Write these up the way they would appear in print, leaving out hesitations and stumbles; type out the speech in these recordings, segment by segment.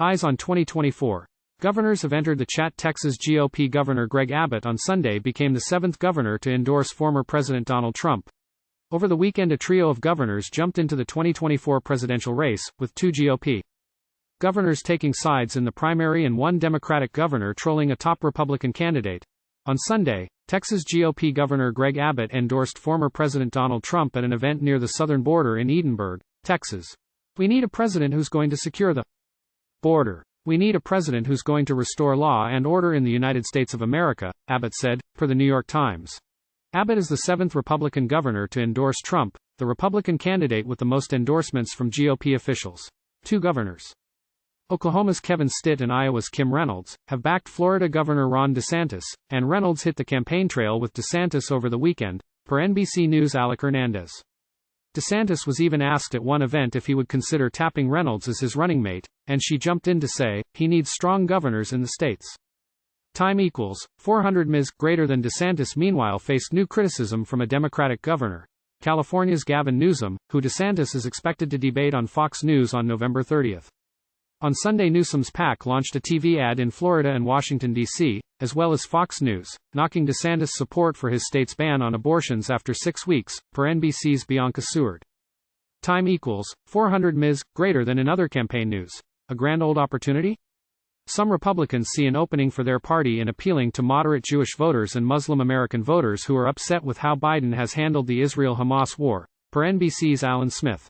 Eyes on 2024. Governors have entered the chat. Texas GOP Governor Greg Abbott on Sunday became the seventh governor to endorse former President Donald Trump. Over the weekend, a trio of governors jumped into the 2024 presidential race, with two GOP governors taking sides in the primary and one Democratic governor trolling a top Republican candidate. On Sunday, Texas GOP Governor Greg Abbott endorsed former President Donald Trump at an event near the southern border in Edinburg, Texas. "We need a president who's going to secure the border. We need a president who's going to restore law and order in the United States of America," Abbott said, per the New York Times. Abbott is the seventh Republican governor to endorse Trump, the Republican candidate with the most endorsements from GOP officials. Two governors, Oklahoma's Kevin Stitt and Iowa's Kim Reynolds, have backed Florida Governor Ron DeSantis, and Reynolds hit the campaign trail with DeSantis over the weekend, per NBC News' Alec Hernández. DeSantis was even asked at one event if he would consider tapping Reynolds as his running mate, and she jumped in to say, he needs strong governors in the states. Time equals 400 Ms. greater than DeSantis meanwhile faced new criticism from a Democratic governor, California's Gavin Newsom, who DeSantis is expected to debate on Fox News on November 30. On Sunday, Newsom's PAC launched a TV ad in Florida and Washington, D.C., as well as Fox News, knocking DeSantis' support for his state's ban on abortions after 6 weeks, per NBC's Bianca Seward. Time equals 400 Ms. greater than in other campaign news. A grand old opportunity? Some Republicans see an opening for their party in appealing to moderate Jewish voters and Muslim American voters who are upset with how Biden has handled the Israel-Hamas war, per NBC's Alan Smith.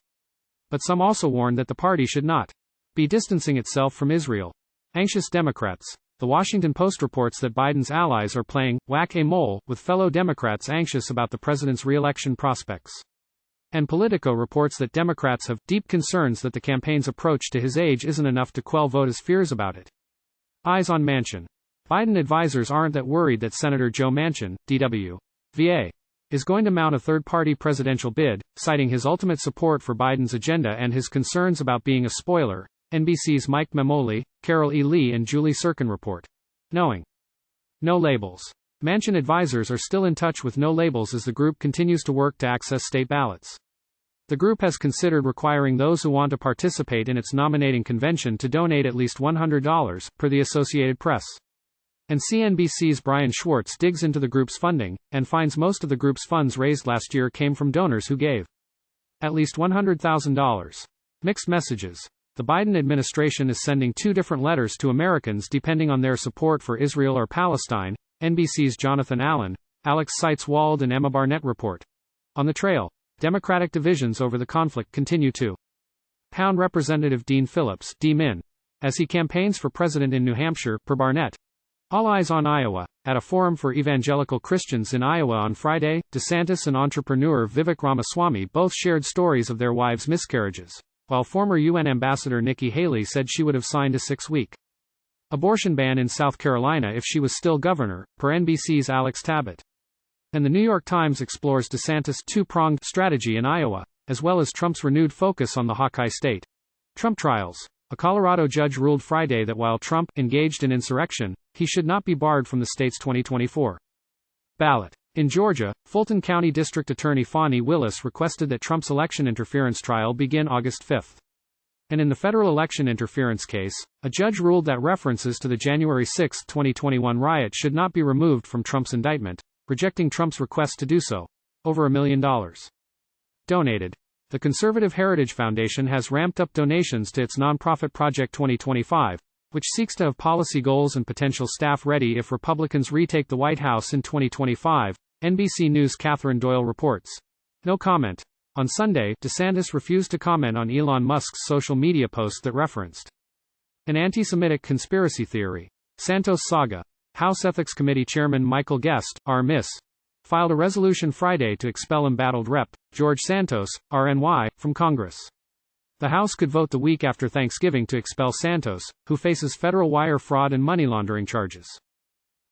But some also warn that the party should not be distancing itself from Israel. Anxious Democrats. The Washington Post reports that Biden's allies are playing whack-a-mole with fellow Democrats anxious about the president's re-election prospects. And Politico reports that Democrats have deep concerns that the campaign's approach to his age isn't enough to quell voters' fears about it. Eyes on Manchin. Biden advisors aren't that worried that Senator Joe Manchin, DW, VA, is going to mount a third-party presidential bid, citing his ultimate support for Biden's agenda and his concerns about being a spoiler. NBC's Mike Memoli, Carol E. Lee and Julie Sirkin report. Knowing. No labels. Manchin advisors are still in touch with No Labels as the group continues to work to access state ballots. The group has considered requiring those who want to participate in its nominating convention to donate at least $100, per the Associated Press. And CNBC's Brian Schwartz digs into the group's funding, and finds most of the group's funds raised last year came from donors who gave at least $100,000. Mixed messages. The Biden administration is sending two different letters to Americans depending on their support for Israel or Palestine, NBC's Jonathan Allen, Alex Seitz Wald and Emma Barnett report. On the trail, Democratic divisions over the conflict continue to pound Representative Dean Phillips, D-Min, as he campaigns for president in New Hampshire, per Barnett. All eyes on Iowa. At a forum for evangelical Christians in Iowa on Friday, DeSantis and entrepreneur Vivek Ramaswamy both shared stories of their wives' miscarriages, while former UN Ambassador Nikki Haley said she would have signed a 6-week abortion ban in South Carolina if she was still governor, per NBC's Alex Tabbitt. And the New York Times explores DeSantis' two-pronged strategy in Iowa, as well as Trump's renewed focus on the Hawkeye state. Trump trials. A Colorado judge ruled Friday that while Trump engaged in insurrection, he should not be barred from the state's 2024 ballot. In Georgia, Fulton County District Attorney Fani Willis requested that Trump's election interference trial begin August 5. And in the federal election interference case, a judge ruled that references to the January 6, 2021 riot should not be removed from Trump's indictment, rejecting Trump's request to do so. Over $1 million donated. The Conservative Heritage Foundation has ramped up donations to its nonprofit Project 2025, which seeks to have policy goals and potential staff ready if Republicans retake the White House in 2025, NBC News' Catherine Doyle reports. No comment. On Sunday, DeSantis refused to comment on Elon Musk's social media post that referenced an anti-Semitic conspiracy theory. Santos saga. House Ethics Committee Chairman Michael Guest, R-Miss, filed a resolution Friday to expel embattled Rep. George Santos, RNY, from Congress. The House could vote the week after Thanksgiving to expel Santos, who faces federal wire fraud and money laundering charges.